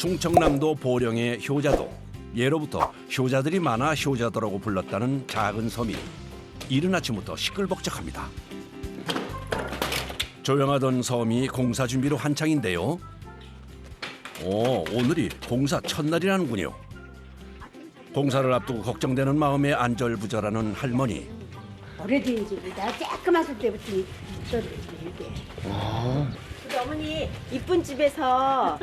충청남도 보령의 효자도. 예로부터 효자들이 많아 효자도라고 불렀다는 작은 섬이 이른 아침부터 시끌벅적합니다. 조용하던 섬이 공사 준비로 한창인데요. 오늘이 공사 첫날이라는군요. 공사를 앞두고 걱정되는 마음에 안절부절하는 할머니. 오래된 집이다. 조그맣을 때부터 있었지 이게. 우리 어머니 이쁜 집에서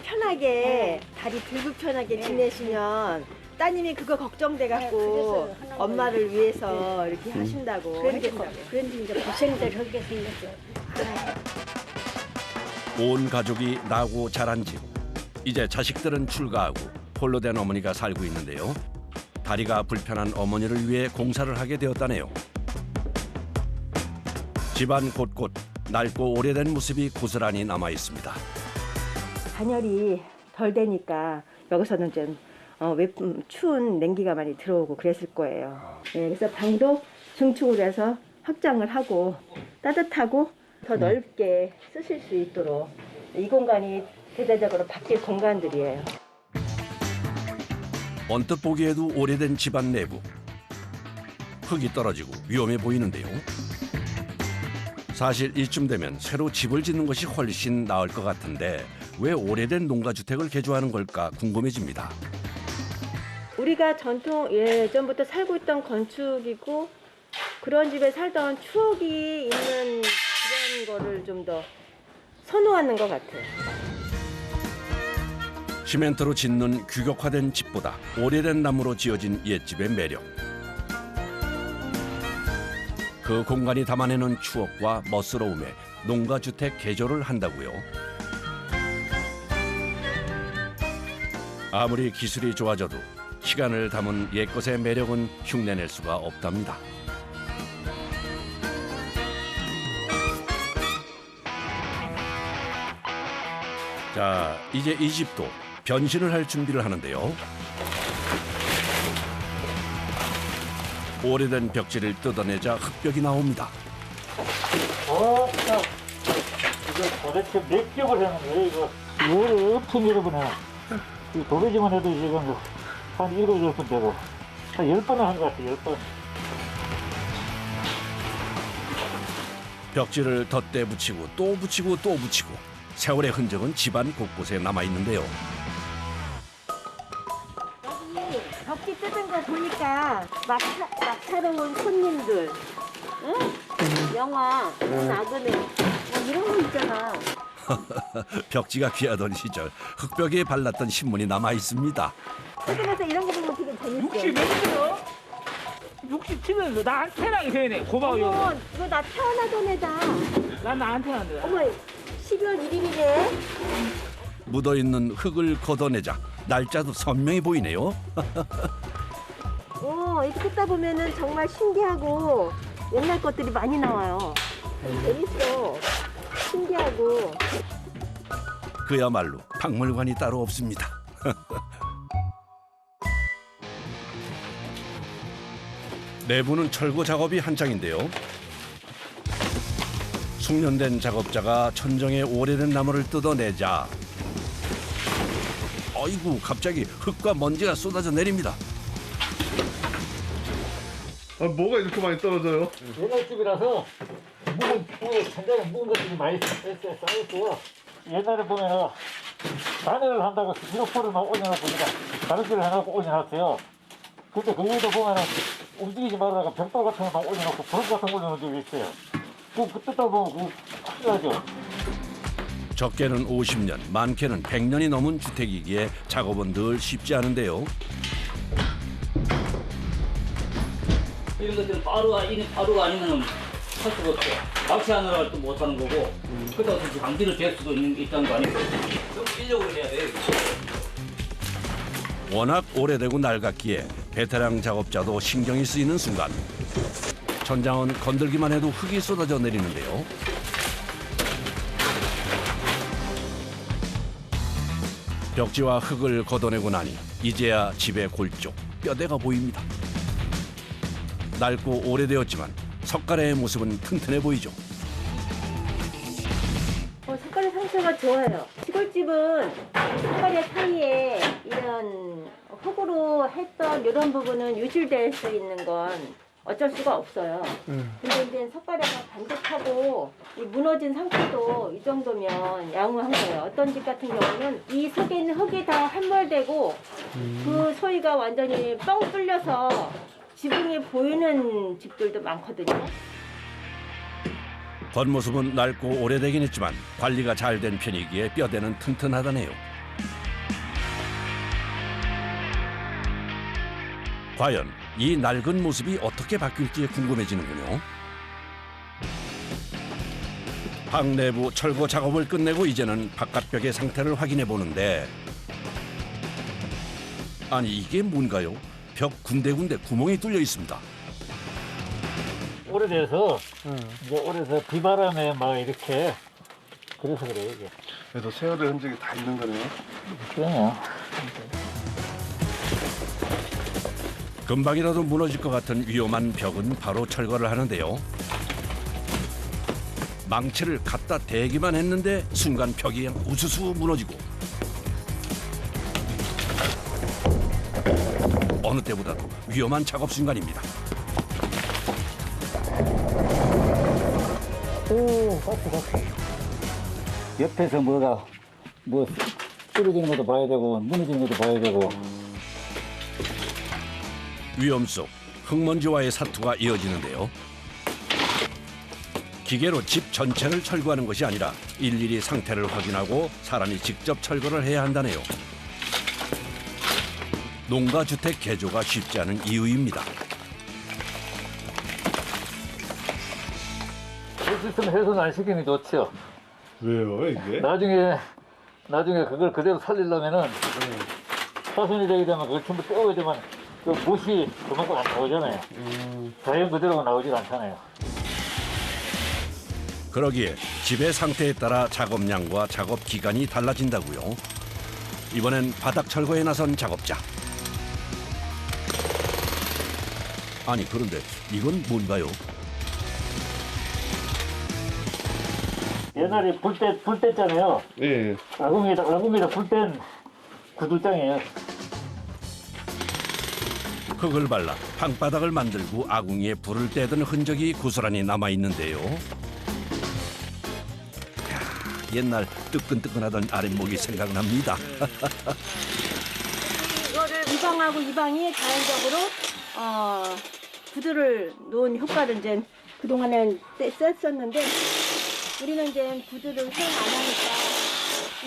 편하게 다리 들고 편하게 지내시면 따님이 그거 걱정돼 갖고 엄마를 위해서 이렇게 하신다고 그런데 했거든요. 이제 고생들 하게 생겼어. 온 가족이 나고 자란 집. 이제 자식들은 출가하고 홀로 된 어머니가 살고 있는데요. 다리가 불편한 어머니를 위해 공사를 하게 되었다네요. 집안 곳곳 낡고 오래된 모습이 고스란히 남아 있습니다. 단열이 덜 되니까 여기서는 좀 추운 냉기가 많이 들어오고 그랬을 거예요. 네, 그래서 방도 중축을 해서 확장을 하고 따뜻하고 더 넓게 쓰실 수 있도록 이 공간이 대대적으로 바뀔 공간들이에요. 언뜻 보기에도 오래된 집안 내부. 흙이 떨어지고 위험해 보이는데요. 사실 이쯤 되면 새로 집을 짓는 것이 훨씬 나을 것 같은데 왜 오래된 농가주택을 개조하는 걸까 궁금해집니다. 우리가 예전부터 살고 있던 건축이고 그런 집에 살던 추억이 있는 그런 거를 좀 더 선호하는 것 같아요. 시멘트로 짓는 규격화된 집보다 오래된 나무로 지어진 옛집의 매력. 그 공간이 담아내는 추억과 멋스러움에 농가주택 개조를 한다고요. 아무리 기술이 좋아져도 시간을 담은 옛것의 매력은 흉내낼 수가 없답니다. 자, 이제 이 집도 변신을 할 준비를 하는데요. 오래된 벽지를 뜯어내자 흙벽이 나옵니다. 이거 도대체 몇 겹을 하는 거예요, 이거? 이거를 엄청 여러 번 해. 이 도배지만 해도 지금 한 7, 8번 되고, 한 10번은 한 것 같아요, 10번. 벽지를 덧대 붙이고 또 붙이고 또 붙이고 세월의 흔적은 집안 곳곳에 남아있는데요. 여기 벽지 뜯은 거 보니까 막 사러 온 손님들, 응? 영화, 나그네, 뭐 이런 거 있잖아. 벽지가 귀하던 시절 흙벽에 발랐던 신문이 남아있습니다. 최근에서 이런 거 보면 되게 재밌어. 60 몇이요? 67년도 나 태어나기 전에 고마워요. 어머, 이거 나 태어나던 애다. 난 나한테 태어난다. 어머, 12월 1일이네. 묻어있는 흙을 걷어내자 날짜도 선명히 보이네요. 이렇게 뜯다 보면은 정말 신기하고 옛날 것들이 많이 나와요. 재밌어. 신기하고. 그야말로 박물관이 따로 없습니다. 내부는 철거 작업이 한창인데요. 숙련된 작업자가 천정에 오래된 나무를 뜯어내자 어이구 갑자기 흙과 먼지가 쏟아져 내립니다. 뭐가 이렇게 많이 떨어져요? 옛날 집이라서 천장에 묵은 것들이 많이 쌓였어요. 옛날에 보면은 단열을 한다고 미로포를 막 올려놓고 다른 집을 해놓고 올려놨어요. 근데 그 위에도 보면은 움직이지 말라고 벽돌 같은 거 막 올려놓고 부럭 같은 거 올려놓은 적이 있어요. 그 뜯다 보면 큰일 나죠. 적게는 50년, 많게는 100년이 넘은 주택이기에 작업은 늘 쉽지 않은데요. 이런 것들은 바로가 아니면 할 수가 없어. 낚시하느라 또 못하는 거고, 그러다 장비를 댈 수도 있다는 거 아니에요? 좀 인력으로 해야 돼요. 워낙 오래되고 낡았기에 베테랑 작업자도 신경이 쓰이는 순간 천장은 건들기만 해도 흙이 쏟아져 내리는데요. 벽지와 흙을 걷어내고 나니 이제야 집의 골쪽 뼈대가 보입니다. 낡고 오래되었지만 석가래의 모습은 튼튼해 보이죠. 색깔의 상태가 좋아요. 시골집은 손가락 사이에 이런 흙으로 했던 이런 부분은 유실될 수 있는 건 어쩔 수가 없어요. 근데 이제 석가래가 반듯하고 이 무너진 상태도 이 정도면 양호한 거예요. 어떤 집 같은 경우는 이 속에 있는 흙이 다 함몰되고 그 소리가 완전히 뻥 뚫려서 지붕이 보이는 집들도 많거든요. 겉모습은 낡고 오래되긴 했지만 관리가 잘 된 편이기에 뼈대는 튼튼하다네요. 과연 이 낡은 모습이 어떻게 바뀔지 궁금해지는군요. 방 내부 철거 작업을 끝내고 이제는 바깥벽의 상태를 확인해 보는데, 아니 이게 뭔가요? 벽 군데군데 구멍이 뚫려 있습니다. 오래돼서 이제 오래돼서 비바람에 막 이렇게 그래서 그래요 이게. 그래도 세월의 흔적이 다 있는 거네요. 그럼요. 금방이라도 무너질 것 같은 위험한 벽은 바로 철거를 하는데요. 망치를 갖다 대기만 했는데 순간 벽이 우수수 무너지고 어느 때보다도 위험한 작업 순간입니다. 오, 같이. 옆에서 뭐가 뭐 쓰러지는 것도 봐야 되고 무너지는 것도 봐야 되고. 위험 속 흙먼지와의 사투가 이어지는데요. 기계로 집 전체를 철거하는 것이 아니라 일일이 상태를 확인하고 사람이 직접 철거를 해야 한다네요. 농가주택 개조가 쉽지 않은 이유입니다. 할 수 있으면 훼손 안 시키는 게 좋죠. 왜요 이게? 나중에 그걸 그대로 살리려면은 파손이 되게 되면 그걸 전부 떼어야 되면 그 못이 그만큼 안 나오잖아요. 자연 그대로가 나오질 않잖아요. 그러기에 집의 상태에 따라 작업량과 작업 기간이 달라진다고요. 이번엔 바닥 철거에 나선 작업자. 아니 그런데 이건 뭔가요? 옛날에 불 뗐잖아요. 예. 아궁이에다 불 뗀 구들장이에요. 흙을 발라 방바닥을 만들고 아궁이에 불을 떼던 흔적이 고스란히 남아있는데요. 옛날 뜨끈뜨끈하던 아랫목이 생각납니다. 이거를 이방하고 이방이 자연적으로 구두를 놓은 효과를 이제 그동안엔 썼었는데 우리는 이제 구두를 사용 안 하니까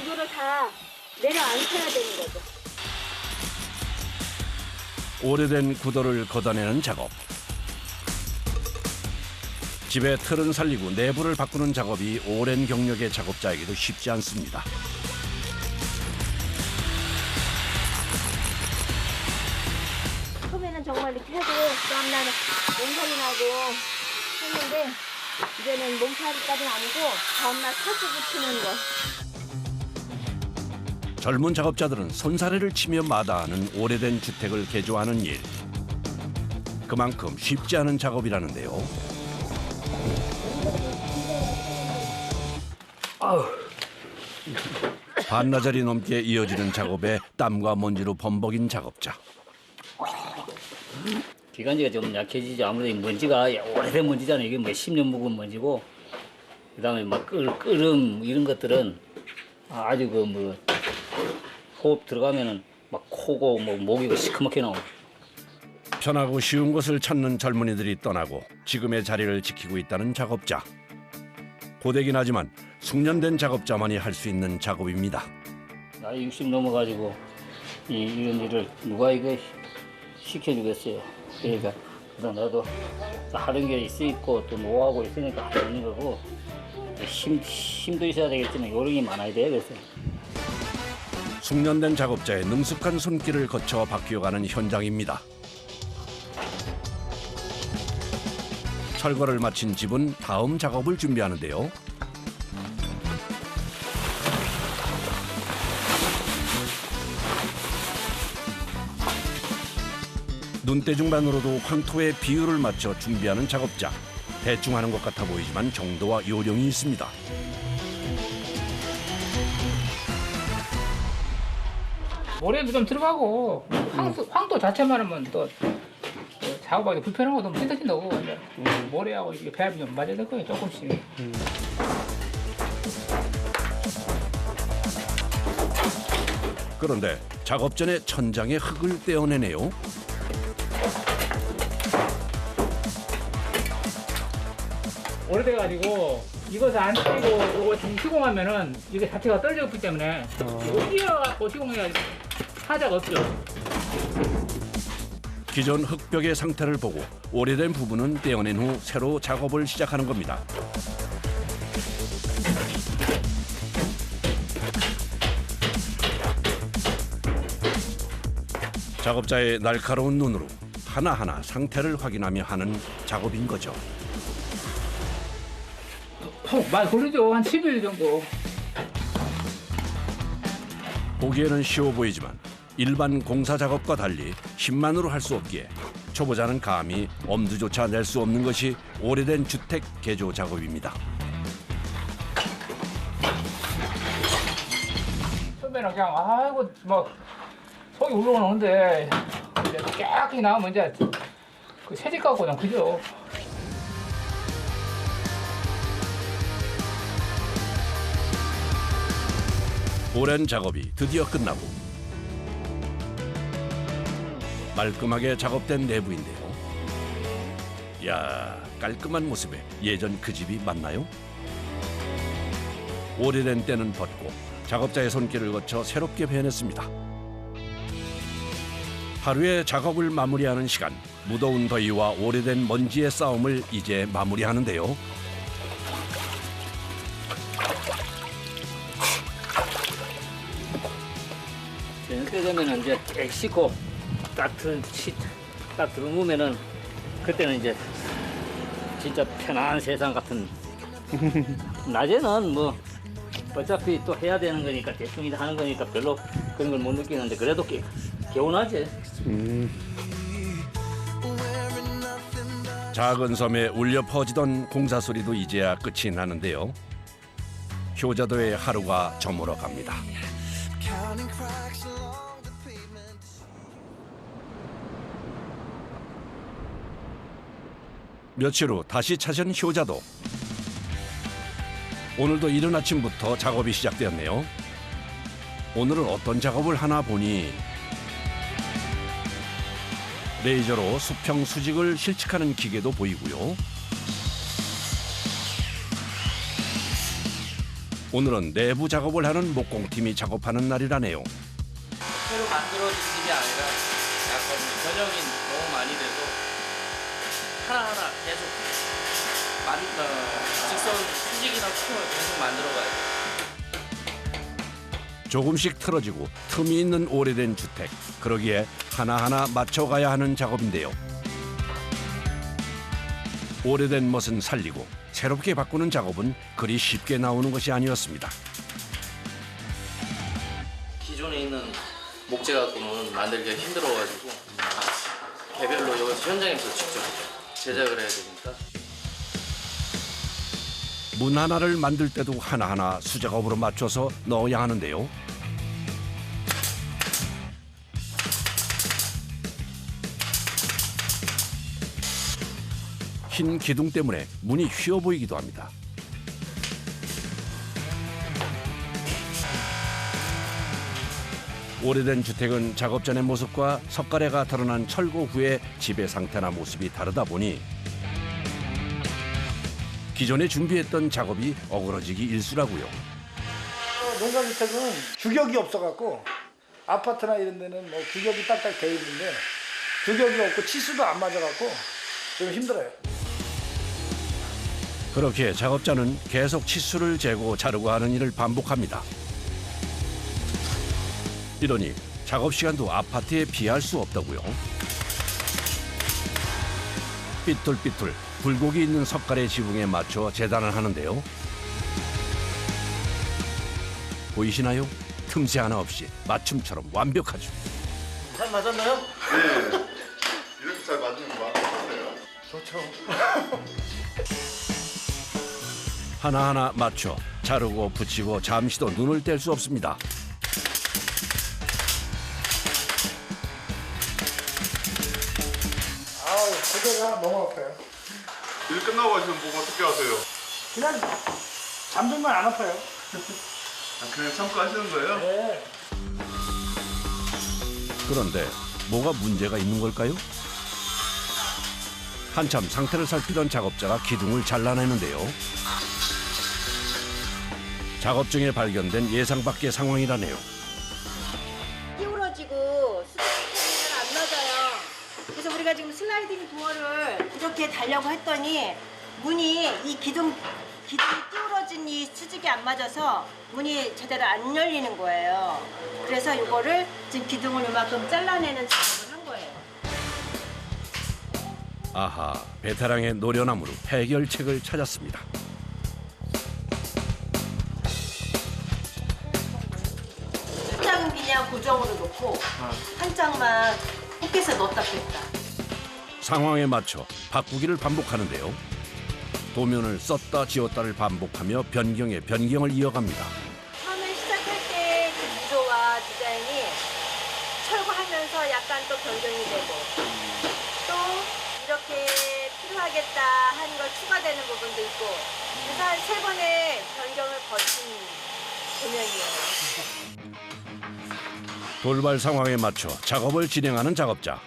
이거를 다 내려앉혀야 되는 거죠. 오래된 구도를 걷어내는 작업. 집의 틀은 살리고 내부를 바꾸는 작업이 오랜 경력의 작업자에게도 쉽지 않습니다. 처음에는 정말 이렇게 하고 다음날 몸살이 나고 했는데 이제는 몸살이까지는 아니고 다음날 사수 붙이는 거. 젊은 작업자들은 손사래를 치며 마다하는 오래된 주택을 개조하는 일. 그만큼 쉽지 않은 작업이라는데요. 반나절이 넘게 이어지는 작업에 땀과 먼지로 범벅인 작업자. 기관지가 좀 약해지죠. 아무래도 먼지가 오래된 먼지잖아요. 이게 뭐 10년 묵은 먼지고, 그다음에 막 끓음 이런 것들은 아주 그 뭐 호흡 들어가면은 막 코고 뭐 목이고 시커멓게 나오고. 편하고 쉬운 곳을 찾는 젊은이들이 떠나고 지금의 자리를 지키고 있다는 작업자. 고되긴 하지만 숙련된 작업자만이 할 수 있는 작업입니다. 나이 60 넘어가지고 이런 일을 누가 이거 시켜주겠어요. 그러니까 나도 하는 게 있고 또 노하고 있으니까 하는 거고 힘도 있어야 되겠지만 요령이 많아야 돼요. 그래서 숙련된 작업자의 능숙한 손길을 거쳐 바뀌어가는 현장입니다. 철거를 마친 집은 다음 작업을 준비하는데요. 눈대중만으로도 황토의 비율을 맞춰 준비하는 작업자. 대충 하는 것 같아 보이지만 정도와 요령이 있습니다. 모래도 좀 들어가고 황토 자체만 하면 또 작업하기 불편하고 너무 찢어진다고. 모래하고 이게 배합이 좀 맞아야 될 거예요, 조금씩. 그런데 작업 전에 천장에 흙을 떼어내네요. 오래돼가지고 이것을 안 떼고 이거 지금 시공하면은 이게 자체가 떨어졌기 때문에 이거 띄어갖고 시공해가지고 하자가 없죠. 기존 흙벽의 상태를 보고 오래된 부분은 떼어낸 후 새로 작업을 시작하는 겁니다. 작업자의 날카로운 눈으로 하나하나 상태를 확인하며 하는 작업인 거죠. 많이 걸리죠. 한 10일 정도. 보기에는 쉬워 보이지만 일반 공사 작업과 달리 힘만으로 할 수 없기에 초보자는 감히 엄두조차 낼 수 없는 것이 오래된 주택 개조 작업입니다. 처음에는 그냥 아이고 막 속이 울렁울렁한데 이제 깨끗이 나오면 이제 그 새집 같고 그냥 그죠. 오랜 작업이 드디어 끝나고 말끔하게 작업된 내부인데요. 야, 깔끔한 모습에 예전 그 집이 맞나요? 오래된 때는 벗고 작업자의 손길을 거쳐 새롭게 변했습니다. 하루의 작업을 마무리하는 시간, 무더운 더위와 오래된 먼지의 싸움을 이제 마무리하는데요. 저녁 때 되면 이제 깨 씻고 딱 들어오면은 그때는 이제 진짜 편안한 세상 같은. 낮에는 뭐 어차피 또 해야 되는 거니까 대충 하는 거니까 별로 그런 걸 못 느끼는데 그래도 개운하지. 작은 섬에 울려 퍼지던 공사 소리도 이제야 끝이 나는데요. 효자도의 하루가 저물어 갑니다. 며칠 후 다시 찾은 효자도. 오늘도 이른 아침부터 작업이 시작되었네요. 오늘은 어떤 작업을 하나 보니 레이저로 수평 수직을 실측하는 기계도 보이고요. 오늘은 내부 작업을 하는 목공팀이 작업하는 날이라네요. 새로 만들어진 집이 아니라 약간 변형이 너무 많이 돼서 하나하나 계속 직선 수직이나 수평을 계속 만들어가야 돼요. 조금씩 틀어지고 틈이 있는 오래된 주택. 그러기에 하나하나 맞춰가야 하는 작업인데요. 오래된 멋은 살리고 새롭게 바꾸는 작업은 그리 쉽게 나오는 것이 아니었습니다. 기존에 있는 목재 갖고는 만들기가 힘들어가지고 개별로 여기서 현장에서 직접 제작을 해야 되니까. 문 하나를 만들 때도 하나하나 수작업으로 맞춰서 넣어야 하는데요. 흰 기둥 때문에 문이 휘어 보이기도 합니다. 오래된 주택은 작업 전의 모습과 석가래가 드러난 철거 후의 집의 상태나 모습이 다르다 보니 기존에 준비했던 작업이 어그러지기 일쑤라고요. 농가주택은 규격이 없어갖고 아파트나 이런 데는 뭐 규격이 딱딱 돼 있는데 규격이 없고 치수도 안 맞아갖고 좀 힘들어요. 그렇게 작업자는 계속 치수를 재고 자르고 하는 일을 반복합니다. 이러니 작업 시간도 아파트에 비할 수 없다고요. 삐뚤삐뚤 굴곡이 있는 석가래 지붕에 맞춰 재단을 하는데요. 보이시나요? 틈새 하나 없이 맞춤처럼 완벽하죠. 잘 맞았나요? 네. 이렇게 잘 맞는 거 맞으세요? 좋죠. 하나하나 맞춰 자르고 붙이고 잠시도 눈을 뗄 수 없습니다. 고개가 너무 아파요. 일 끝나고 가시면 뭐 어떻게 하세요? 그냥 잠들면 안 아파요. 아, 그냥 참고 하시는 거예요? 네. 그런데 뭐가 문제가 있는 걸까요? 한참 상태를 살피던 작업자가 기둥을 잘라내는데요. 작업 중에 발견된 예상 밖의 상황이라네요. 찌우러지고 수직이 안 맞아요. 그래서 우리가 지금 슬라이딩 도어를 이렇게 달려고 했더니 문이 이 기둥이 찌우러진 이 수직이 안 맞아서 문이 제대로 안 열리는 거예요. 그래서 이거를 지금 기둥을 이만큼 잘라내는 작업을 한 거예요. 아하, 베테랑의 노련함으로 해결책을 찾았습니다. 한 장은 그냥 고정으로 놓고 한 장만 포켓에 넣었다 뺐다. 상황에 맞춰 바꾸기를 반복하는데요. 도면을 썼다 지웠다를 반복하며 변경에 변경을 이어갑니다. 처음에 시작할 때 그 구조와 디자인이 철거하면서 약간 또 변경이 되고 또 이렇게 필요하겠다 하는 걸 추가되는 부분도 있고 그래서 한 3번의 변경을 거친 도면이에요. 돌발 상황에 맞춰 작업을 진행하는 작업자.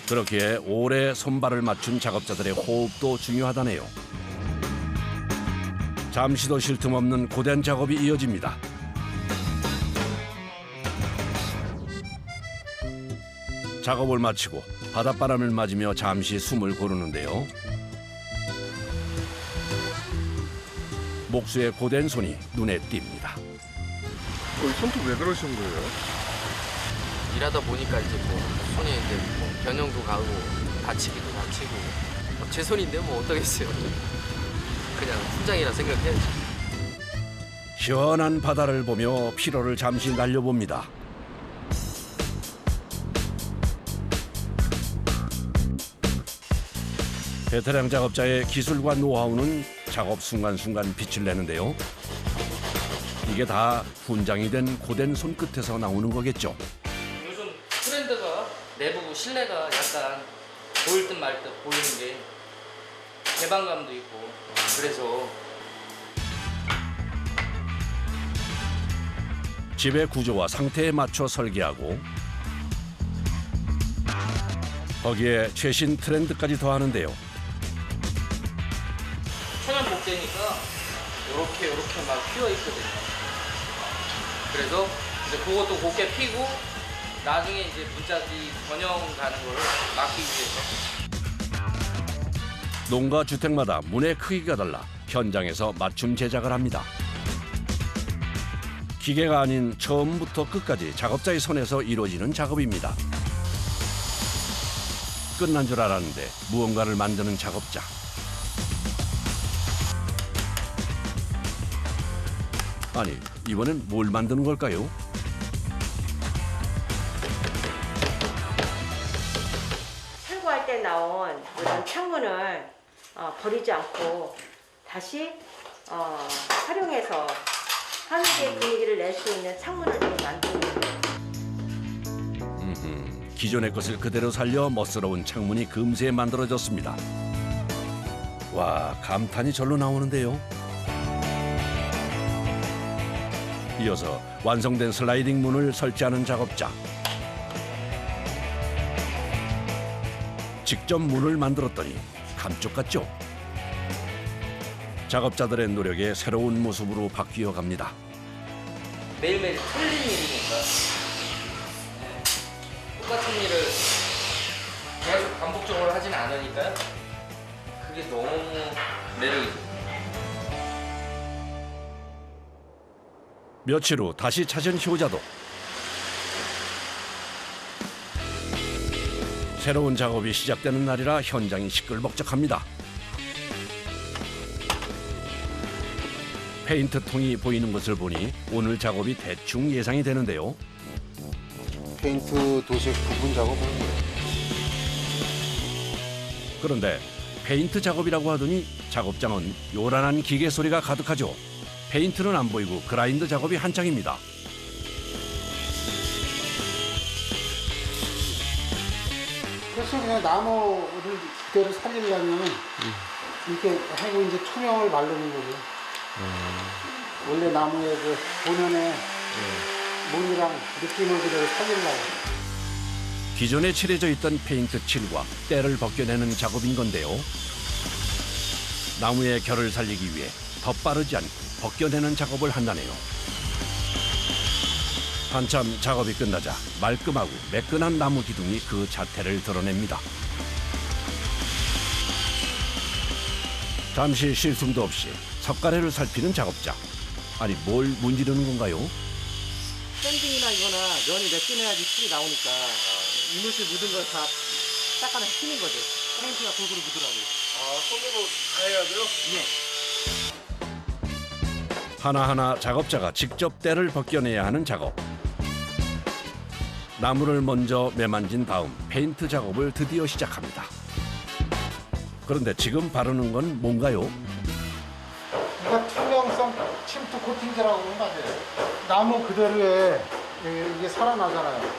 그렇기에 오래 손발을 맞춘 작업자들의 호흡도 중요하다네요. 잠시도 쉴 틈 없는 고된 작업이 이어집니다. 작업을 마치고 바닷바람을 맞으며 잠시 숨을 고르는데요. 목수의 고된 손이 눈에 띕니다. 손톱 왜 그러신 거예요? 일하다 보니까 이제 뭐 손이 이제 뭐 변형도 가고 다치기도 다치고 제 손인데 뭐 어떠겠어요. 그냥 훈장이라 생각해야지. 시원한 바다를 보며 피로를 잠시 날려봅니다. 베테랑 작업자의 기술과 노하우는 작업 순간순간 빛을 내는데요. 이게 다 훈장이 된 고된 손끝에서 나오는 거겠죠. 요즘 트렌드가 내부 실내가 약간 보일 듯 말 듯 보이는 게 개방감도 있고 그래서 집의 구조와 상태에 맞춰 설계하고 거기에 최신 트렌드까지 더하는데요. 천연 목재니까 이렇게 막 휘어 있거든요. 그래서 이제 그것도 곱게 피고 나중에 이제 문짝이 전형 가는 거를 막기 위해서. 농가 주택마다 문의 크기가 달라 현장에서 맞춤 제작을 합니다. 기계가 아닌 처음부터 끝까지 작업자의 손에서 이루어지는 작업입니다. 끝난 줄 알았는데 무언가를 만드는 작업자. 아니, 이번엔 뭘 만드는 걸까요? 철거할 때 나온 이런 창문을 버리지 않고 다시 활용해서 한국의 분위기를 낼 수 있는 창문을 좀 만드는 거예요. 기존의 것을 그대로 살려 멋스러운 창문이 금세 만들어졌습니다. 와, 감탄이 절로 나오는데요. 이어서 완성된 슬라이딩 문을 설치하는 작업자. 직접 문을 만들었더니 감쪽 같죠? 작업자들의 노력에 새로운 모습으로 바뀌어 갑니다. 매일매일 틀린 일이니까 똑같은 일을 계속 반복적으로 하진 않으니까요. 그게 너무 매력이죠. 며칠 후 다시 찾은 효자도. 새로운 작업이 시작되는 날이라 현장이 시끌벅적합니다. 페인트통이 보이는 것을 보니 오늘 작업이 대충 예상이 되는데요. 페인트 도색 부분 작업하는 거예요. 그런데 페인트 작업이라고 하더니 작업장은 요란한 기계 소리가 가득하죠. 페인트는 안 보이고 그라인더 작업이 한창입니다. 글쎄 그냥 나무를 그대로 살리려면 이렇게 하고 이제 투명을 바르는 거고. 원래 나무의 그 본연의 무늬랑 느낌을 그대로 살리려고. 기존에 칠해져 있던 페인트 칠과 때를 벗겨내는 작업인 건데요. 나무의 결을 살리기 위해 더 빠르지 않고 벗겨내는 작업을 한다네요. 한참 작업이 끝나자 말끔하고 매끈한 나무 기둥이 그 자태를 드러냅니다. 잠시 쉴 숨도 없이 석가래를 살피는 작업자. 아니 뭘 문지르는 건가요? 샌딩이나 이거나 면이 매끈해야지 칠이 나오니까 이물질 묻은 걸 다 닦아내 튀는 거죠. 페인트가 골고루 묻으라고. 손으로 다 해야 돼요? 예. 하나하나 작업자가 직접 때를 벗겨내야 하는 작업. 나무를 먼저 매만진 다음 페인트 작업을 드디어 시작합니다. 그런데 지금 바르는 건 뭔가요? 이거 투명성 침투 코팅제라고 하는 거 맞아요. 나무 그대로에 이게 살아나잖아요.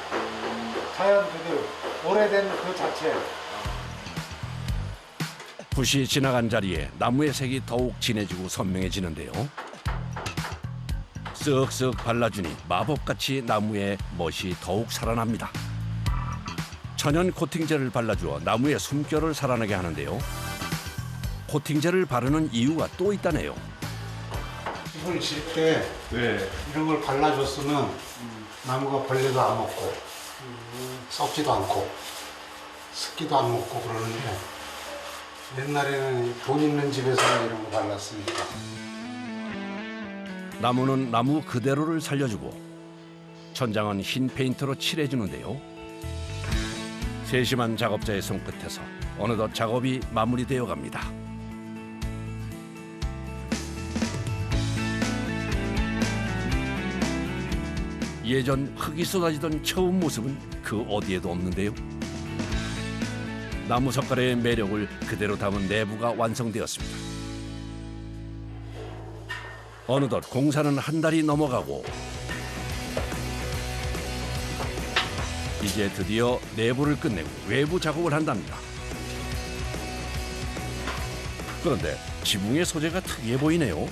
자연 그대로 오래된 그 자체. 붓이 지나간 자리에 나무의 색이 더욱 진해지고 선명해지는데요. 쓱쓱 발라주니 마법같이 나무의 멋이 더욱 살아납니다. 천연 코팅제를 발라주어 나무의 숨결을 살아나게 하는데요. 코팅제를 바르는 이유가 또 있다네요. 이걸 질 때 이런 걸 발라줬으면 나무가 벌레도 안 먹고 썩지도 않고 습기도 안 먹고 그러는데 옛날에는 돈 있는 집에서 이런 거 발랐으니까. 나무는 나무 그대로를 살려주고 천장은 흰 페인트로 칠해주는데요. 세심한 작업자의 손끝에서 어느덧 작업이 마무리되어 갑니다. 예전 흙이 쏟아지던 처음 모습은 그 어디에도 없는데요. 나무 석가래의 매력을 그대로 담은 내부가 완성되었습니다. 어느덧 공사는 한 달이 넘어가고 이제 드디어 내부를 끝내고 외부 작업을 한답니다. 그런데 지붕의 소재가 특이해 보이네요.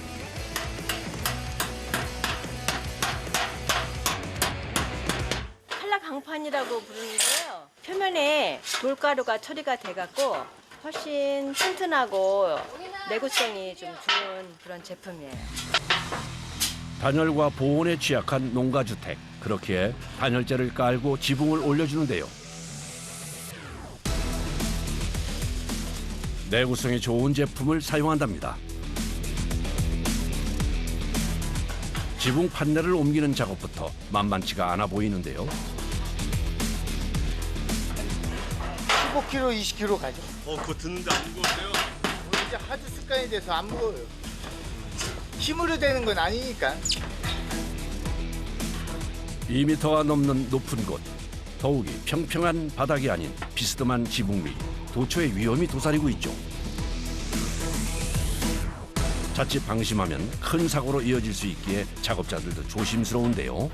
칼라 강판이라고 부르는데요. 표면에 돌가루가 처리가 돼갖고 훨씬 튼튼하고 내구성이 좀 좋은 그런 제품이에요. 단열과 보온에 취약한 농가주택. 그렇게 단열재를 깔고 지붕을 올려주는데요. 내구성이 좋은 제품을 사용한답니다. 지붕 판넬을 옮기는 작업부터 만만치가 않아 보이는데요. 15kg, 20kg 가죠. 그거 듣는데 안 무거운데요? 이제 하도 습관이 돼서 안 무거워요. 힘으로 되는 건 아니니까. 2m가 넘는 높은 곳. 더욱이 평평한 바닥이 아닌 비스듬한 지붕 위. 도처의 위험이 도사리고 있죠. 자칫 방심하면 큰 사고로 이어질 수 있기에 작업자들도 조심스러운데요.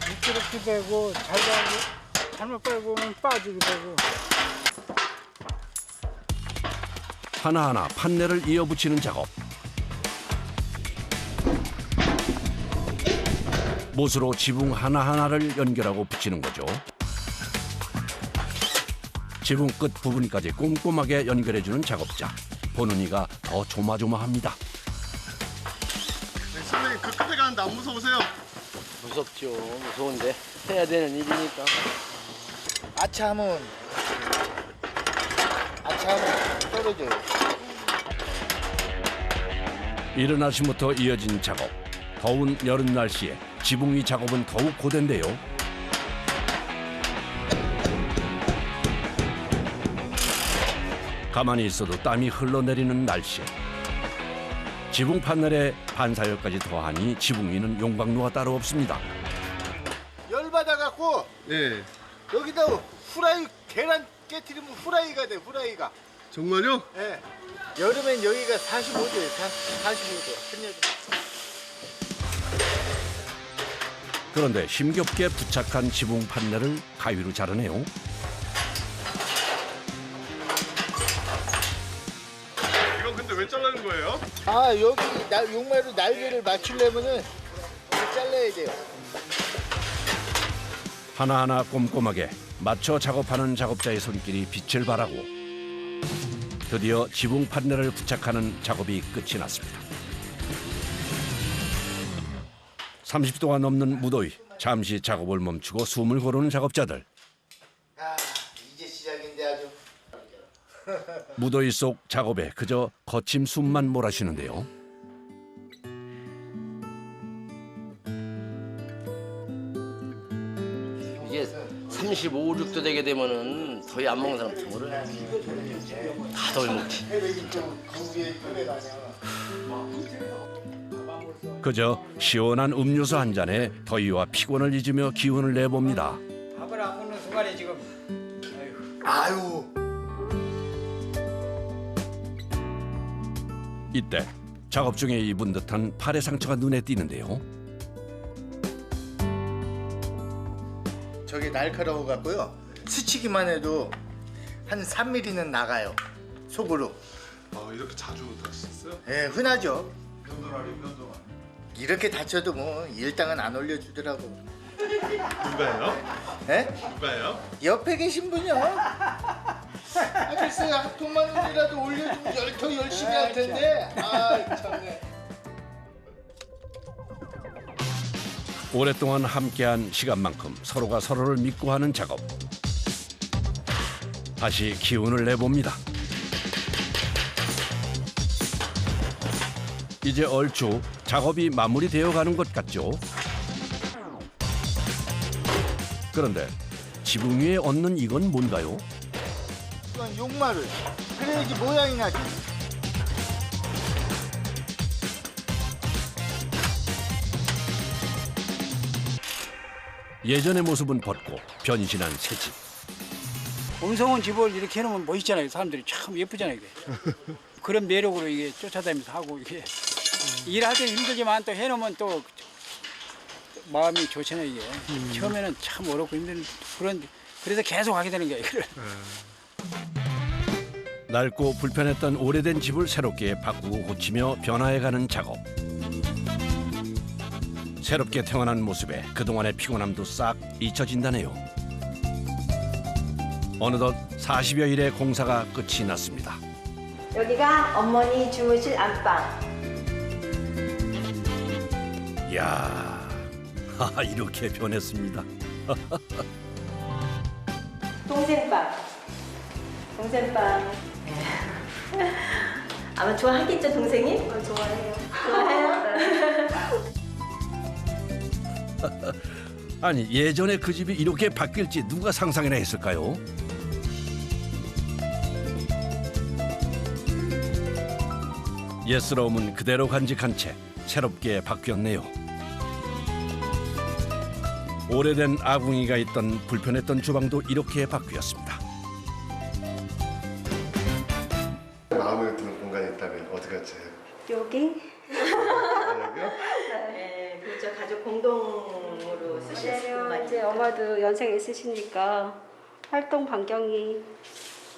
미끄럽게 되고 잘못 빼고는 빠지게 되고. 하나하나 판넬을 이어붙이는 작업. 못으로 지붕 하나하나를 연결하고 붙이는 거죠. 지붕 끝 부분까지 꼼꼼하게 연결해주는 작업자. 보는 이가 더 조마조마합니다. 선생님 그 끝에 가는데 안 무서우세요? 무섭죠. 무서운데 해야 되는 일이니까. 아차하면 떨어져요. 이른 아침부터 이어진 작업. 더운 여름 날씨에 지붕 위 작업은 더욱 고된데요. 가만히 있어도 땀이 흘러내리는 날씨. 지붕 판넬에 반사열까지 더하니 지붕 위는 용광로가 따로 없습니다. 열 받아갖고 네. 여기다 후라이 계란 깨트리면 후라이가 돼. 후라이가. 정말요? 예. 여름엔 여기가 45도예요. 45도. 한여름. 그런데 힘겹게 부착한 지붕 판넬을 가위로 자르네요. 이건 근데 왜 자르는 거예요? 아 여기 용매로 날개를 맞추려면은 잘라야 돼요. 하나하나 꼼꼼하게 맞춰 작업하는 작업자의 손길이 빛을 발하고 드디어 지붕 판넬을 부착하는 작업이 끝이 났습니다. 30도가 넘는 무더위, 잠시 작업을 멈추고 숨을 고르는 작업자들. 아 이제 시작인데 아주. 무더위 속 작업에 그저 거친 숨만 몰아쉬는데요. 이게 35, 6도 되게 되면은 더위 안 먹는 사람 드물어. 다 더위 먹지. 그저 시원한 음료수 한 잔에 더위와 피곤을 잊으며 기운을 내봅니다. 밥을 안 먹는 순간에 지금 아유. 이때 작업 중에 입은 듯한 팔의 상처가 눈에 띄는데요. 저게 날카로워 갖고요. 스치기만 해도 한 3mm는 나가요. 속으로. 이렇게 자주 다쳤어요? 예, 흔하죠. 면도날이. 이렇게 다쳐도 뭐 일당은 안 올려주더라고. 누가요? 예? 누가요? 옆에 계신 분이요. 아저씨 돈만 원이라도 올려주면 더 열심히 할 텐데. 아 참네. 오랫동안 함께한 시간만큼 서로가 서로를 믿고 하는 작업. 다시 기운을 내봅니다. 이제 얼추 작업이 마무리되어 가는 것 같죠? 그런데 지붕 위에 얹는 이건 뭔가요? 이건 용마를. 그래야지 모양이 나지. 예전의 모습은 벗고 변신한 새 집. 엉성한 집을 이렇게 해놓으면 멋있잖아요. 사람들이 참 예쁘잖아요. 이게. 그런 매력으로 이게 쫓아다니면서 하고 이게 일할 때 힘들지만 또 해놓으면 또 마음이 좋잖아요. 이게 처음에는 참 어렵고 힘든 그래서 계속 하게 되는 거예요. 이걸. 낡고 불편했던 오래된 집을 새롭게 바꾸고 고치며 변화해가는 작업. 새롭게 태어난 모습에 그동안의 피곤함도 싹 잊혀진다네요. 어느덧 40여 일의 공사가 끝이 났습니다. 여기가 어머니 주무실 안방. 이야, 이렇게 변했습니다. 동생방. 아마 좋아하겠죠, 동생이? 좋아해요. 좋아해요? 아니, 예전에 그 집이 이렇게 바뀔지 누가 상상이나 했을까요? 옛스러움은 그대로 간직한 채 새롭게 바뀌었네요. 오래된 아궁이가 있던 불편했던 주방도 이렇게 바뀌었습니다. 마음에 드는 공간이 있다면 어디 갔지? 여기? 여기요? 네, 그렇죠. 가족 공동으로 쓰실 수 있는 이제 엄마도 연세가 있으시니까 활동 반경이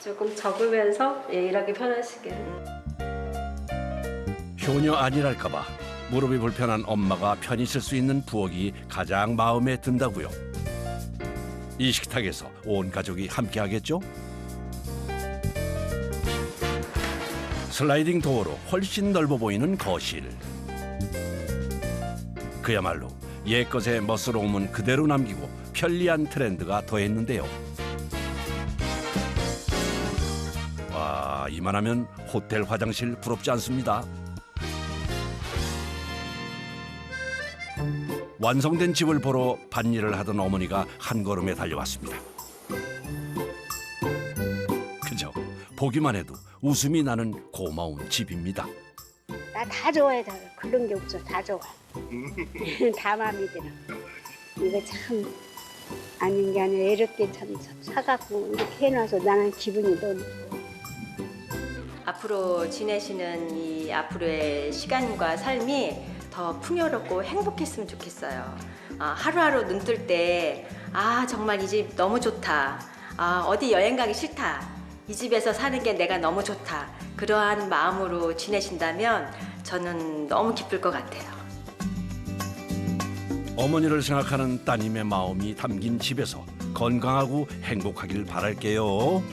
조금 적으면서 일하기 편하시게. 효녀 아니랄까봐 무릎이 불편한 엄마가 편히 쓸 수 있는 부엌이 가장 마음에 든다고요. 이 식탁에서 온 가족이 함께하겠죠? 슬라이딩 도어로 훨씬 넓어 보이는 거실. 그야말로 옛것의 멋스러움은 그대로 남기고 편리한 트렌드가 더했는데요. 와, 이만하면 호텔 화장실 부럽지 않습니다. 완성된 집을 보러 밭일을 하던 어머니가 한 걸음에 달려왔습니다. 그저 보기만 해도 웃음이 나는 고마운 집입니다. 나 다 좋아해. 다 그런 게 없어. 다 좋아. 다 마음에 들어. 이거 참 아닌 게 아니라 이렇게 참 사갖고 이렇게 해놔서 나는 기분이 너무 앞으로 지내시는 이 앞으로의 시간과 삶이 더 풍요롭고 행복했으면 좋겠어요. 하루하루 눈 뜰 때 정말 이 집 너무 좋다. 어디 여행 가기 싫다. 이 집에서 사는 게 내가 너무 좋다. 그러한 마음으로 지내신다면 저는 너무 기쁠 것 같아요. 어머니를 생각하는 따님의 마음이 담긴 집에서 건강하고 행복하길 바랄게요.